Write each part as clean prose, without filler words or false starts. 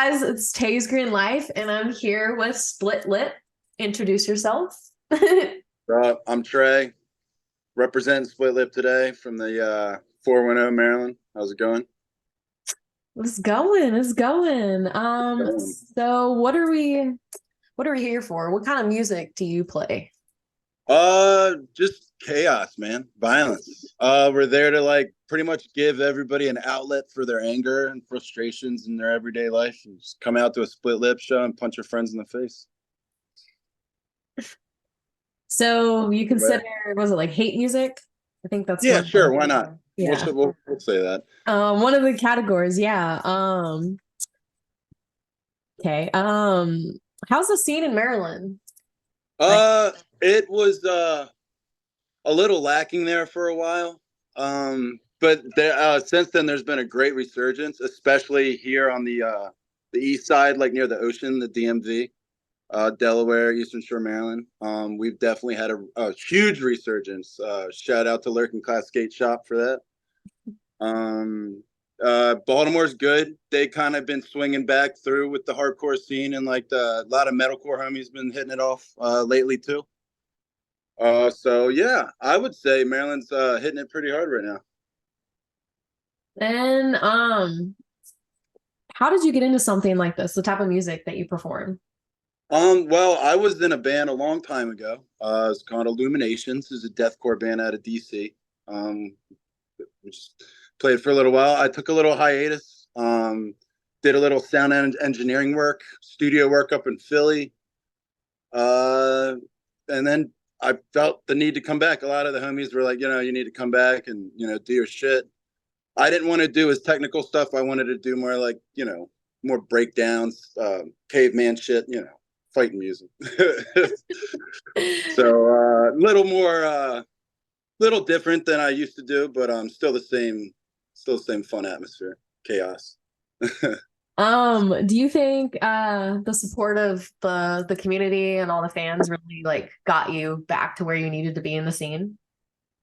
guys, it's TAYSGREENLIFE, and I'm here with SplitLip. Introduce yourself. I'm Trey, representing SplitLip today from the 410 Maryland. How's it going? It's going, it's going. Going. So what are we here for? What kind of music do you play? Just chaos, man. Violence. We're there to like pretty much give everybody an outlet for their anger and frustrations in their everyday life. And just come out to a SplitLip show and punch your friends in the face. So you consider, was it like hate music? I think that's Yeah, one of sure. Why not? yeah. We'll say that. One of the categories, yeah. Okay. How's the scene in Maryland? Like, Uh, it was a little lacking there for a while. But there, since then, there's been a great resurgence, especially here on the east side, like near the ocean, the DMV, Delaware, Eastern Shore, Maryland. We've definitely had a huge resurgence. Shout out to Lurking Class Skate Shop for that. Baltimore's good. They kind of been swinging back through with the hardcore scene, and like a lot of metalcore homies been hitting it off lately too. So yeah, I would say Maryland's hitting it pretty hard right now. then how did you get into something like this, the type of music that you perform? Well, I was in a band a long time ago. It's called Illuminations. It's a deathcore band out of DC. We just played for a little while. I took a little hiatus. Did a little sound engineering work, studio work up in Philly. And then I felt the need to come back. A lot of the homies were like, you need to come back and, do your shit. I didn't want to do his technical stuff. I wanted to do more like, more breakdowns, caveman shit, fighting music. So little different than I used to do, but still the same fun atmosphere, chaos. Do you think the support of the community and all the fans really like got you back to where you needed to be in the scene?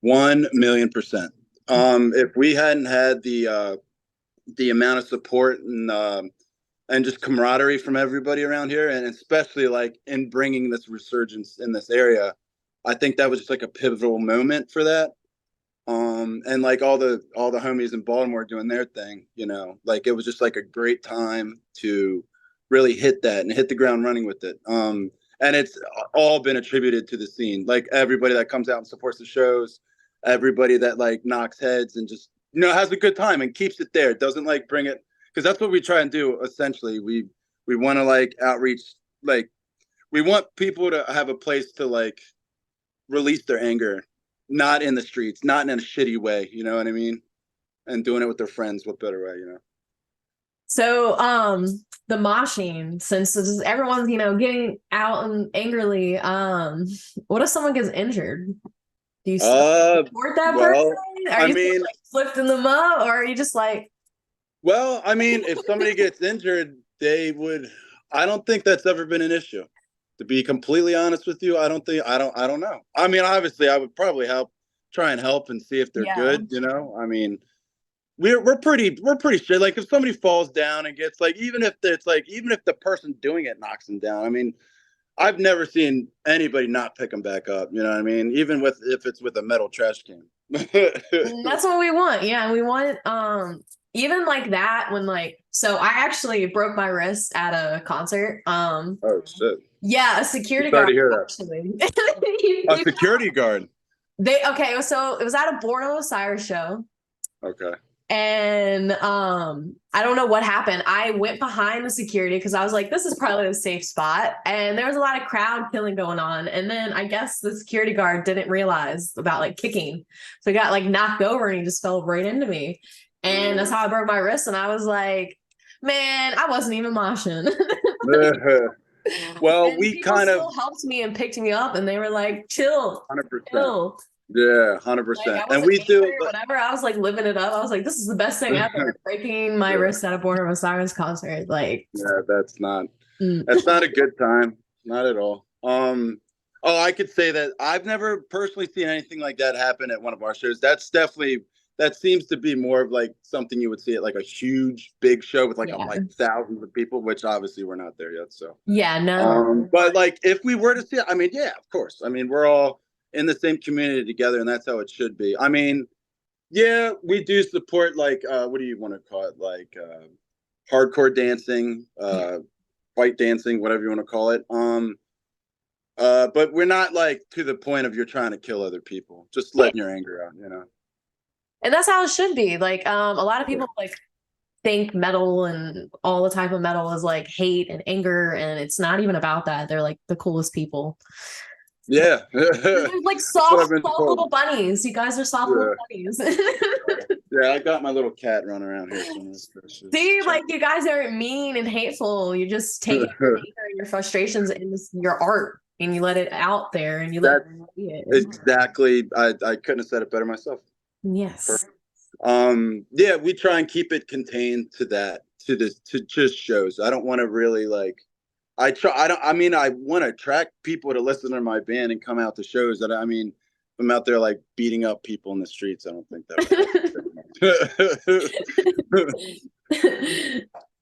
1,000,000%. If we hadn't had the amount of support and just camaraderie from everybody around here, and especially like in bringing this resurgence in this area, I think that was just like a pivotal moment for that. And like all the homies in Baltimore doing their thing, like it was just like a great time to really hit that and hit the ground running with it. And it's all been attributed to the scene, like everybody that comes out and supports the shows, everybody that like knocks heads and just has a good time and keeps it there. It doesn't like bring it, because that's what we try and do. Essentially, we want to like outreach, like we want people to have a place to like release their anger, not in the streets, not in a shitty way, you know what I mean? And doing it with their friends, what better way? So, the moshing, since this is, everyone's, getting out and angrily, what if someone gets injured? Do you support that person? Well, Are I you mean, like lifting them up, or are you just like, well, I mean, if somebody gets injured, I don't think that's ever been an issue. To be completely honest with you, I don't know. I mean, obviously I would probably try and help and see if they're yeah, good. I mean, we're pretty sure. Like if somebody falls down and gets like, even if the person doing it knocks them down, I mean, I've never seen anybody not pick them back up. You know what I mean? Even if it's with a metal trash can. that's what we want. Yeah, we want even like that when like, so I actually broke my wrist at a concert. Oh shit! Yeah, a I'm security sorry guard to hear that. actually. A security guard. Okay, so it was at a Born Osiris show. Okay. And I don't know what happened. I went behind the security because I was like, this is probably a safe spot. And there was a lot of crowd killing going on. And then I guess the security guard didn't realize about like kicking. So he got like knocked over and he just fell right into me. And that's how I broke my wrist. And I was like, man, I wasn't even moshing. Well, And we people kind of still helped me and picked me up and they were like, chill, 100%. chill. Yeah, Like 100%. I And wasn't we angry do, or whatever. I was like living it up. I was like, this is the best thing ever. Breaking my yeah, wrist at a Born of Osiris concert. Like, yeah, mm. that's not a good time. Not at all. Oh, I could say that I've never personally seen anything like that happen at one of our shows. That's definitely that seems to be more of like something you would see at like a huge big show with like Yeah. like thousands of people, which obviously we're not there yet. So Yeah, no. but like if we were to see it, I mean, yeah, of course. I mean, we're all in the same community together, and that's how it should be. I mean, yeah, we do support like what do you want to call it? Like hardcore dancing, fight dancing, whatever you want to call it. But we're not like to the point of you're trying to kill other people, just letting your anger out, you know. And that's how it should be. Like, a lot of people like think metal and all the type of metal is like hate and anger, and it's not even about that. They're like the coolest people. Yeah. They're like That's what I've soft, been soft told. little bunnies. You guys are soft Yeah. little bunnies. Yeah, I got my little cat running around here somewhere. See, like you guys aren't mean and hateful. You just take it, your anger and your frustrations in your art, and you let it out there, and you let That's it see it. exactly. I couldn't have said it better myself. Yes. Yeah, we try and keep it contained to that, to just shows. I don't want to really like I mean I want to attract people to listen to my band and come out to shows. That I mean, if I'm out there like beating up people in the streets, I don't think that would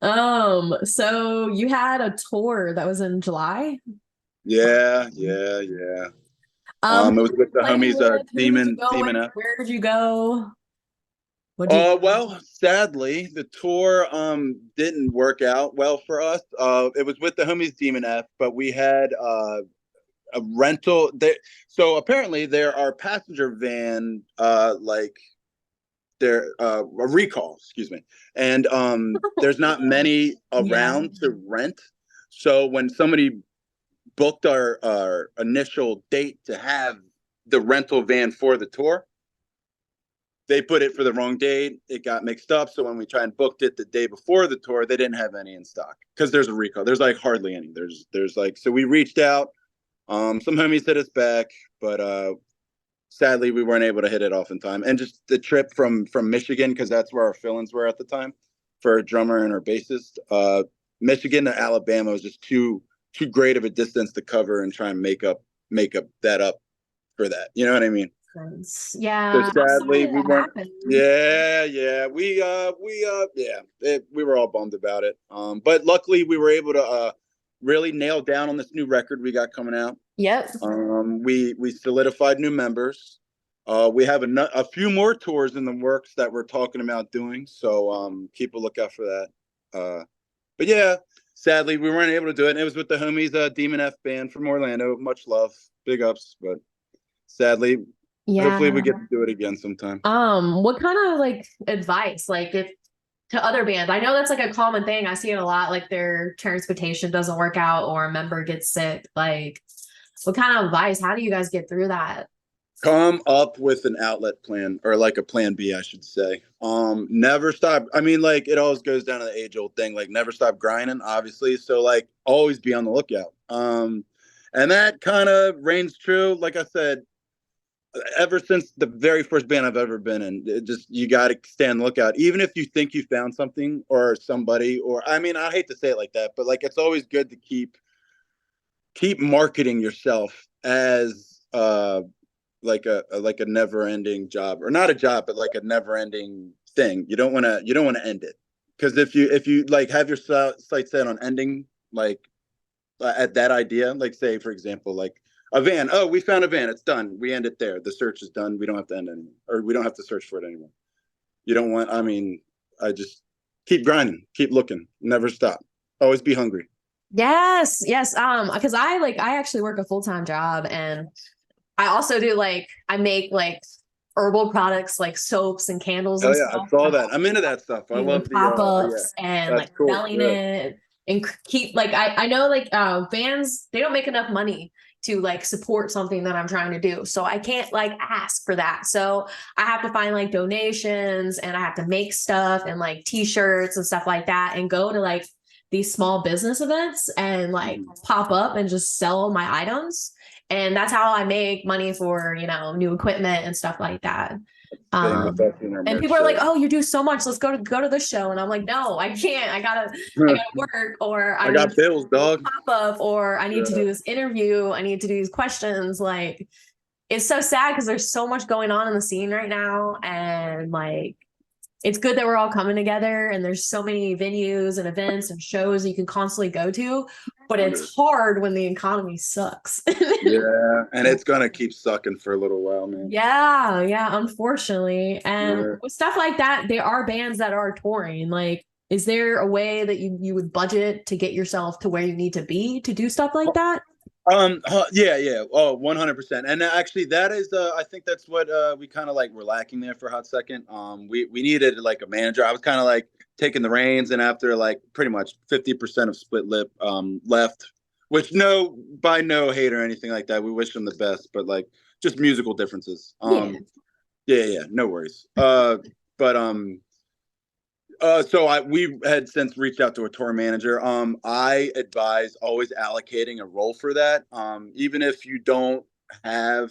happen. So you had a tour that was in July. Yeah. Who It was with the played homies with? Who did you go with? Demon F. Where did you go? What did you Well, sadly, the tour didn't work out well for us. It was with the homies Demon F, but we had a rental. So apparently there are passenger van like there a recall, excuse me, and there's not many Yeah. around to rent. So when somebody booked our initial date to have the rental van for the tour, they put it for the wrong date. It got mixed up. So when we tried and booked it the day before the tour, they didn't have any in stock because there's a recall. There's like hardly any. There's like, so we reached out. Some homies hit us back, but sadly we weren't able to hit it off in time. And just the trip from Michigan, because that's where our fill-ins were at the time for a drummer and our bassist. Michigan to Alabama was just too great of a distance to cover and try and make up that up for that. You know what I mean? Yeah. So sadly, we weren't. Happened. Yeah. We were all bummed about it. But luckily, we were able to really nail down on this new record we got coming out. Yep. We solidified new members. We have a few more tours in the works that we're talking about doing. So keep a lookout for that. But yeah, sadly, we weren't able to do it. And it was with the homies, Demon F band from Orlando. Much love, big ups. But sadly, Yeah. hopefully we get to do it again sometime. What kind of like advice, like if to other bands? I know that's like a common thing. I see it a lot, like their transportation doesn't work out or a member gets sick. Like, what kind of advice? How do you guys get through that? Come up with an outlet plan, or like a plan B, I should say. Never stop. I mean, like it always goes down to the age-old thing, like never stop grinding, obviously. So like always be on the lookout. And that kind of reigns true. Like I said, ever since the very first band I've ever been in, you got to stay on the lookout. Even if you think you found something or somebody, or I mean, I hate to say it like that, but like it's always good to keep marketing yourself as like a never-ending job, or not a job, but like a never-ending thing. You don't want to end it, because if you like have your sights set on ending, like at that idea, like say for example, like a van. Oh, we found a van. It's done. We end it there. The search is done. We don't have to end anymore, or we don't have to search for it anymore. You don't want. I mean, I just keep grinding, keep looking, never stop. Always be hungry. Yes. Because I actually work a full-time job, and I also do I make like herbal products like soaps and candles Oh and yeah, I stuff. saw that. I'm into that stuff. I love the Pop-ups and That's like cool. selling Yeah. it, and keep I know bands, they don't make enough money to like support something that I'm trying to do. So I can't like ask for that. So I have to find like donations, and I have to make stuff and like t-shirts and stuff like that, and go to like these small business events and like pop up and just sell my items. And that's how I make money for, new equipment and stuff like that. And people are like, "Oh, you do so much. Let's go to this show." And I'm like, "No, I can't. I gotta work, or I got bills, dog. Pop up, or I need to do this interview. I need to do these questions. Like, it's so sad because there's so much going on in the scene right now, and like it's good that we're all coming together, and there's so many venues and events and shows you can constantly go to, but it's hard when the economy sucks. Yeah, and it's gonna keep sucking for a little while, man. Yeah, unfortunately. And Yeah. with stuff like that, there are bands that are touring. Like, is there a way that you would budget to get yourself to where you need to be to do stuff like that? Yeah. Oh, 100%. And actually that is I think that's what we kind of like were lacking there for a hot second. We needed like a manager. I was kind of like taking the reins, and after like pretty much 50% of Split Lip left, which by no hate or anything like that. We wish them the best, but like just musical differences. Yeah, no worries. But so we had since reached out to a tour manager. I advise always allocating a role for that. Even if you don't have,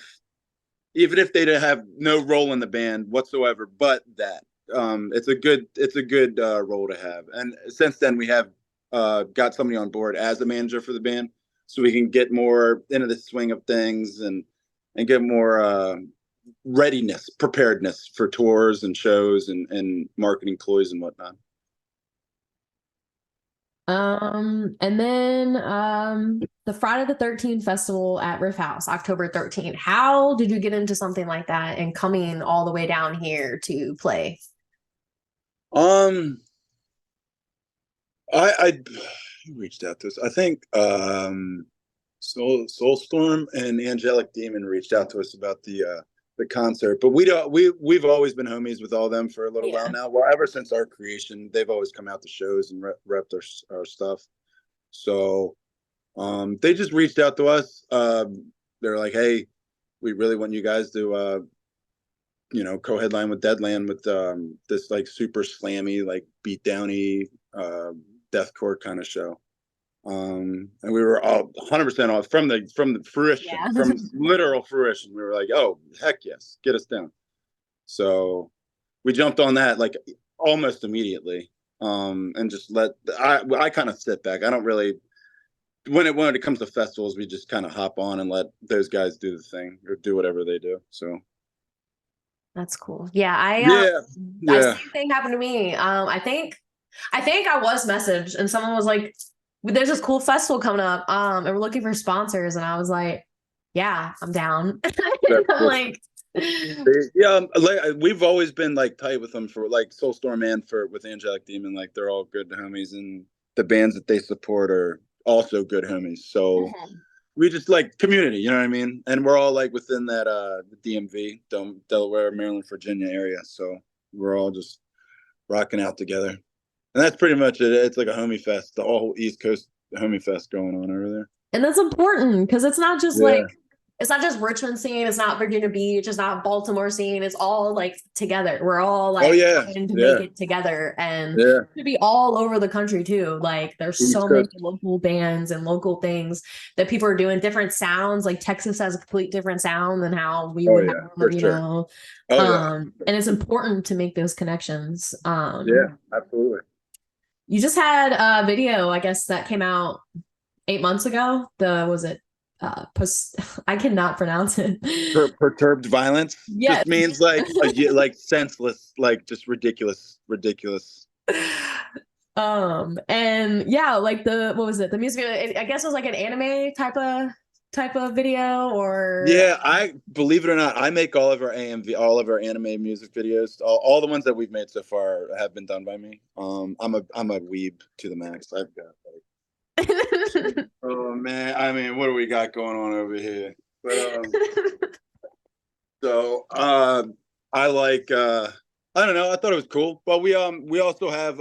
even if they have no role in the band whatsoever, but that it's a good role to have. And since then, we have got somebody on board as a manager for the band, so we can get more into the swing of things and get more preparedness for tours and shows and marketing ploys and whatnot. And then the Friday the 13th festival at Riff House, October 13th. How did you get into something like that and coming all the way down here to play? I reached out to us. I think Soulstorm and Angelic Demon reached out to us about the concert, but we've always been homies with all them for a little while now. Well, ever since our creation, they've always come out to shows and repped our stuff. So they just reached out to us. They're like, hey, we really want you guys to co-headline with Deadland with this like super slammy, like beat downy deathcore kind of show. And we were all 100% off from the fruition, from literal fruition. We were like, oh, heck yes, get us down. So we jumped on that like almost immediately. And just I kind of sit back. I don't really, when it comes to festivals, we just kind of hop on and let those guys do the thing or do whatever they do. So that's cool. Yeah, same thing happened to me. I think I was messaged and someone was like, there's this cool festival coming up. And we're looking for sponsors. And I was like, yeah, I'm down. I'm like, yeah, we've always been like tight with them for like Soulstorm and with Angelic Demon. Like they're all good homies, and the bands that they support are also good homies. So we just like community, you know what I mean? And we're all like within that the DMV, Delaware, Maryland, Virginia area. So we're all just rocking out together. And that's pretty much it. It's like a homie fest, the whole East Coast homie fest going on over there. And that's important because it's not just like, it's not just Richmond scene, it's not Virginia Beach, it's not Baltimore scene, it's all like together. We're all like trying to make it together, and to be all over the country too. Like there's so many local bands and local things that people are doing, different sounds. Like Texas has a complete different sound than how we would have, know. And it's important to make those connections. Yeah, absolutely. You just had a video, I guess, that came out 8 months ago. I cannot pronounce it. Perturbed violence. Yeah, just means like senseless, like just ridiculous. And yeah, like what was it? The music video, I guess it was like an anime type of video, or I believe it or not, I make all of our anime music videos. All the ones that we've made so far have been done by me. I'm a weeb to the max. I've got like oh man, I mean, what do we got going on over here? But so I like I don't know, I thought it was cool. But we also have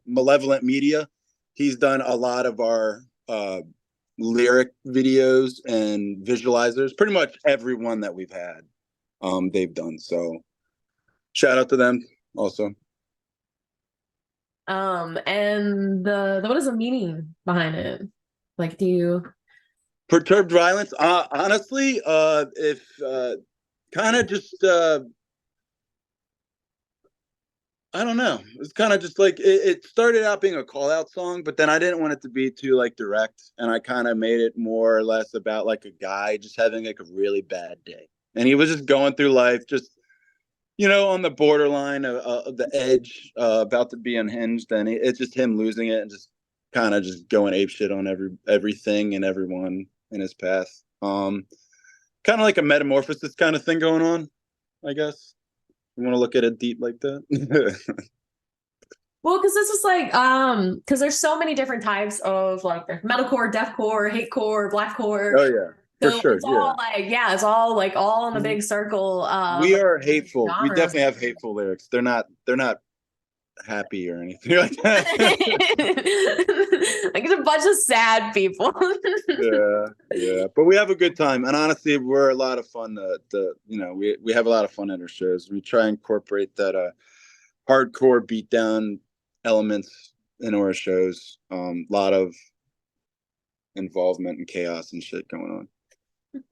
Malevolent Media. He's done a lot of our lyric videos and visualizers. Pretty much every one that we've had they've done. So shout out to them also. And the what is the meaning behind it? Like, do you Perturbed violence? Honestly, if kind of just I don't know. It's kind of just like it started out being a call out song, but then I didn't want it to be too like direct, and I kind of made it more or less about like a guy just having like a really bad day, and he was just going through life, just on the borderline of the edge, about to be unhinged, and it's just him losing it and just kind of just going ape shit on everything and everyone in his path. Kind of like a metamorphosis kind of thing going on, I guess. You want to look at it deep like that? Well, because this is like, because there's so many different types of like there's metalcore, deathcore, hatecore, blackcore. Oh yeah, for So sure. it's Yeah, all like, yeah, it's all like all in a big circle of we like are hateful. We genres. definitely have hateful lyrics. They're not. They're not happy or anything like that. Like it's a bunch of sad people. Yeah, yeah. But we have a good time, and honestly, we're a lot of fun. We have a lot of fun at our shows. We try and incorporate that hardcore beatdown elements in our shows. A lot of involvement and chaos and shit going on.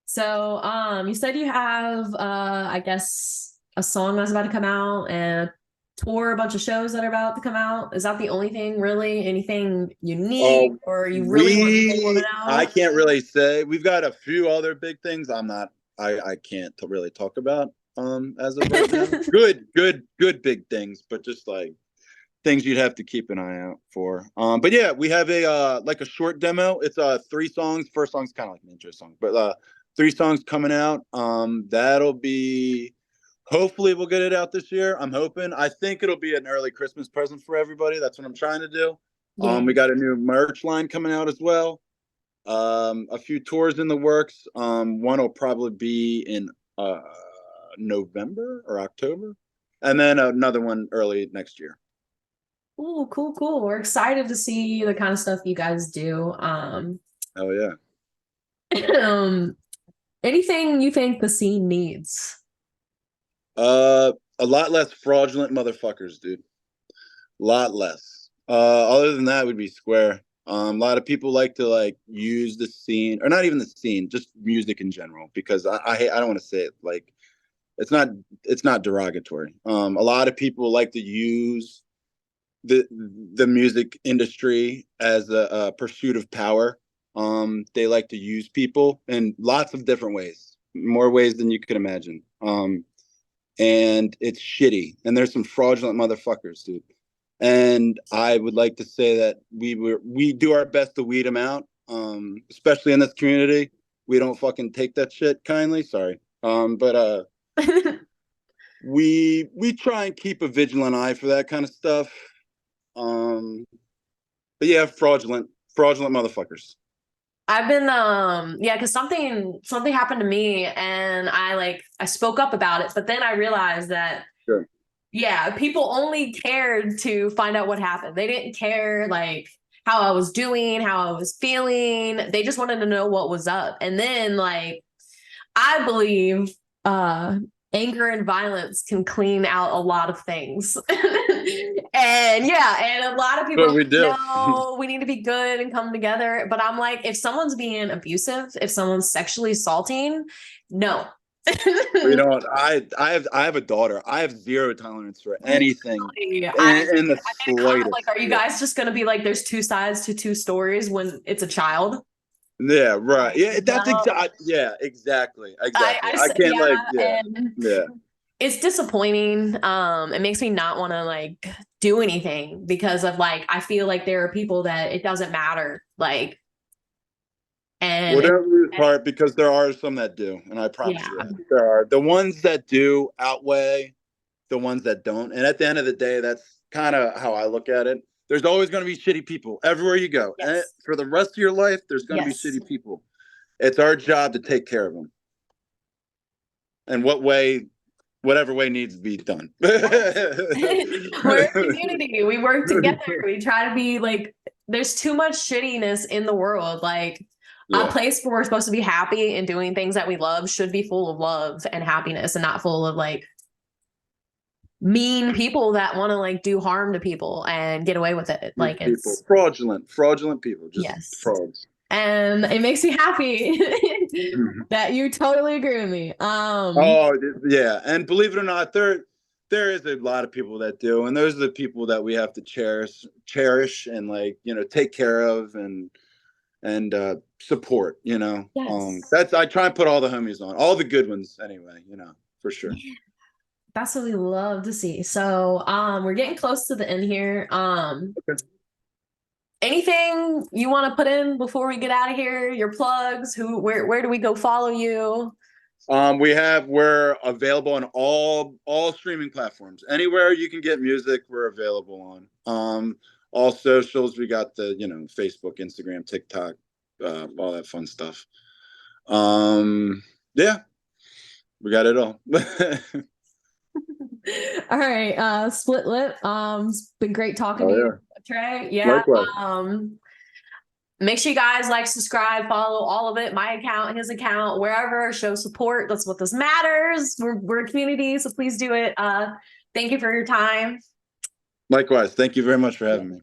So, you said you have, I guess, a song that's about to come out and tour, a bunch of shows that are about to come out. Is that the only thing, really? Anything unique, or you really want people to I know? can't really say. We've got a few other big things. I can't really talk about as of right now. Good big things, but just like things you'd have to keep an eye out for. But yeah, we have a like a short demo. It's 3 songs. First song's kind of like an intro song, but 3 songs coming out. That'll be, hopefully we'll get it out this year. I'm hoping. I think it'll be an early Christmas present for everybody. That's what I'm trying to do. Yeah. We got a new merch line coming out as well. A few tours in the works. One will probably be in November or October, and then another one early next year. Cool, cool, cool. We're excited to see the kind of stuff you guys do. Oh yeah. Anything you think the scene needs? A lot less fraudulent motherfuckers, dude. A lot less. Other than that would be square. A lot of people like to like use the scene, or not even the scene, just music in general, because I don't want to say it like it's not derogatory. A lot of people like to use the music industry as a pursuit of power. They like to use people in lots of different ways, more ways than you could imagine. And it's shitty. And there's some fraudulent motherfuckers, dude. And I would like to say that we do our best to weed them out, especially in this community. We don't fucking take that shit kindly. Sorry. But we try and keep a vigilant eye for that kind of stuff. But yeah, fraudulent motherfuckers. I've been yeah, because something happened to me and I spoke up about it, but then I realized that Sure. yeah, people only cared to find out what happened. They didn't care like how I was doing, how I was feeling. They just wanted to know what was up. And then like I believe anger and violence can clean out a lot of things. And yeah, and a lot of people But we do. know we need to be good and come together. But I'm like, if someone's being abusive, if someone's sexually assaulting, no. You know what? I have a daughter. I have zero tolerance for anything in the slightest. Like, are you guys just gonna be like, there's two sides to two stories when it's a child? Yeah, right. Yeah, that's No. exactly. Yeah, exactly. I can't yeah, like. Yeah, yeah. It's disappointing. It makes me not want to like do anything because of like I feel like there are people that it doesn't matter. Like, and Well, don't lose heart, because there are some that do, and I promise you that. There are. The ones that do outweigh the ones that don't. And at the end of the day, that's kind of how I look at it. There's always going to be shitty people everywhere you go. Yes. And for the rest of your life, there's going to be shitty people. It's our job to take care of them. And whatever way needs to be done. We're a community. We work together. We try to be like, there's too much shittiness in the world. Like, a place where we're supposed to be happy and doing things that we love should be full of love and happiness and not full of like mean people that want to like do harm to people and get away with it. Like people. It's fraudulent people, just frauds. And it makes me happy that you totally agree with me. Oh yeah, and believe it or not, there is a lot of people that do, and those are the people that we have to cherish, and like, you know, take care of and support. You know, Yes. that's I try and put all the homies on, all the good ones anyway. You know, for sure. That's what we love to see. So, we're getting close to the end here. Okay. Anything you want to put in before we get out of here? Your plugs, where do we go follow you? We're available on all streaming platforms. Anywhere you can get music, we're available on. All socials, we got the, you know, Facebook, Instagram, TikTok, all that fun stuff. Yeah, we got it all. All right, SplitLip. It's been great talking to Oh you, yeah. Trey. Yeah. Likewise. Make sure you guys like, subscribe, follow all of it. My account, his account, wherever. Show support. That's what this matters. We're a community, so please do it. Thank you for your time. Likewise. Thank you very much for having me.